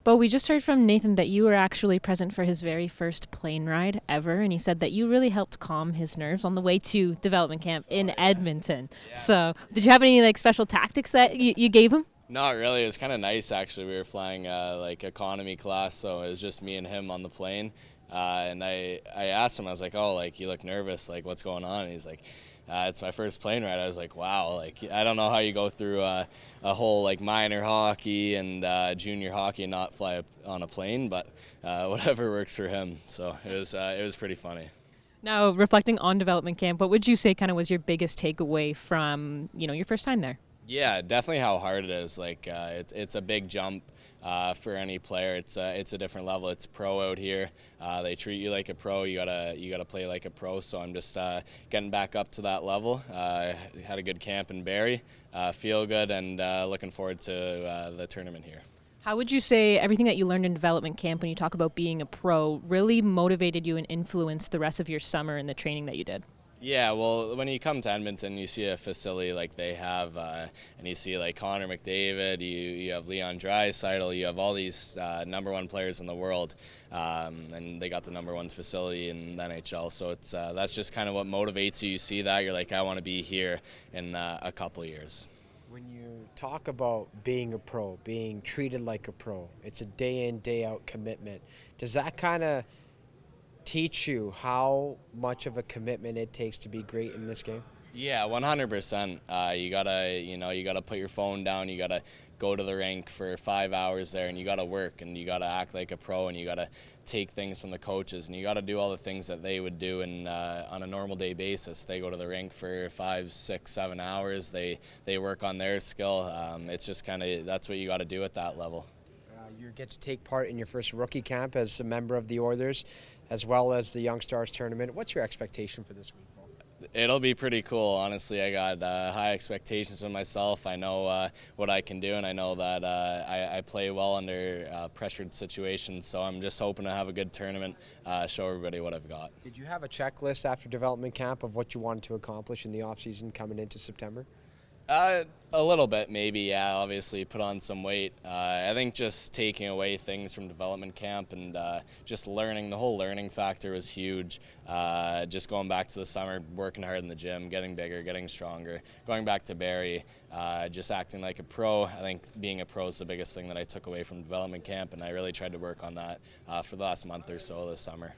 But we just heard from Nathan that you were actually present for his very first plane ride ever, and he said that you really helped calm his nerves on the way to development camp in Edmonton. Yeah. So, did you have any special tactics that you gave him? Not really. It was kind of nice actually. We were flying like economy class, so it was just me and him on the plane. And I asked him, I was like, "Oh, like you look nervous. Like what's going on?" And he's like, "It's my first plane ride." I was like, "Wow. Like I don't know how you go through a whole like minor hockey and junior hockey and not fly on a plane, but whatever works for him." So it was pretty funny. Now, reflecting on development camp, what would you say kind of was your biggest takeaway from your first time there? Yeah, definitely how hard it is. Like it's a big jump for any player. It's a different level. It's pro out here. They treat you like a pro. You gotta play like a pro. So I'm just getting back up to that level. Had a good camp in Barrie. Feel good and looking forward to the tournament here. How would you say everything that you learned in development camp when you talk about being a pro really motivated you and influenced the rest of your summer and the training that you did? Yeah, well, when you come to Edmonton, you see a facility like they have, and you see like Connor McDavid, you have Leon Draisaitl, you have all these number one players in the world, and they got the number one facility in the NHL. So it's that's just kind of what motivates you. You see that, you're like, I want to be here in a couple years. When you talk about being a pro, being treated like a pro, it's a day in, day out commitment. Does that kind of teach you how much of a commitment it takes to be great in this game? Yeah, 100%. You gotta put your phone down. You gotta go to the rink for 5 hours there, and you gotta work, and you gotta act like a pro, and you gotta take things from the coaches, and you gotta do all the things that they would do on a normal day basis. They go to the rink for 5, 6, 7 hours. They work on their skill. It's just kind of that's what you gotta do at that level. You get to take part in your first rookie camp as a member of the Oilers, as well as the Young Stars tournament. What's your expectation for this week, Paul? It'll be pretty cool. Honestly, I got high expectations of myself. I know what I can do, and I know that I play well under pressured situations. So I'm just hoping to have a good tournament, show everybody what I've got. Did you have a checklist after development camp of what you wanted to accomplish in the offseason coming into September? A little bit, maybe, yeah. Obviously, put on some weight. I think just taking away things from development camp and just learning, the whole learning factor was huge. Just going back to the summer, working hard in the gym, getting bigger, getting stronger, going back to Barrie, just acting like a pro. I think being a pro is the biggest thing that I took away from development camp, and I really tried to work on that for the last month or so this summer.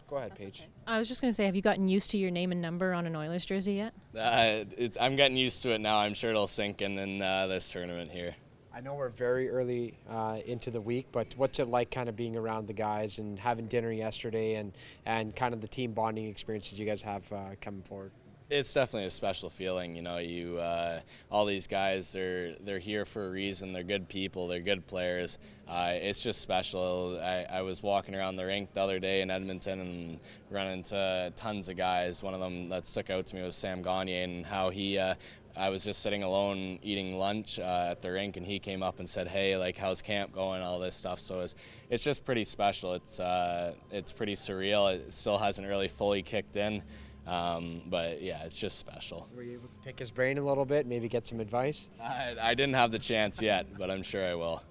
Go ahead, Paige. Okay. I was just going to say, have you gotten used to your name and number on an Oilers jersey yet? I'm getting used to it now. I'm sure it'll sink in this tournament here. I know we're very early into the week, but what's it like kind of being around the guys and having dinner yesterday and kind of the team bonding experiences you guys have coming forward? It's definitely a special feeling, you all these guys, they're here for a reason. They're good people, they're good players. It's just special. I was walking around the rink the other day in Edmonton and running into tons of guys. One of them that stuck out to me was Sam Gagner, and how I was just sitting alone eating lunch at the rink, and he came up and said, "Hey, like, how's camp going?" All this stuff. So it's just pretty special. It's pretty surreal. It still hasn't really fully kicked in. But yeah, it's just special. Were you able to pick his brain a little bit, maybe get some advice? I didn't have the chance yet, but I'm sure I will.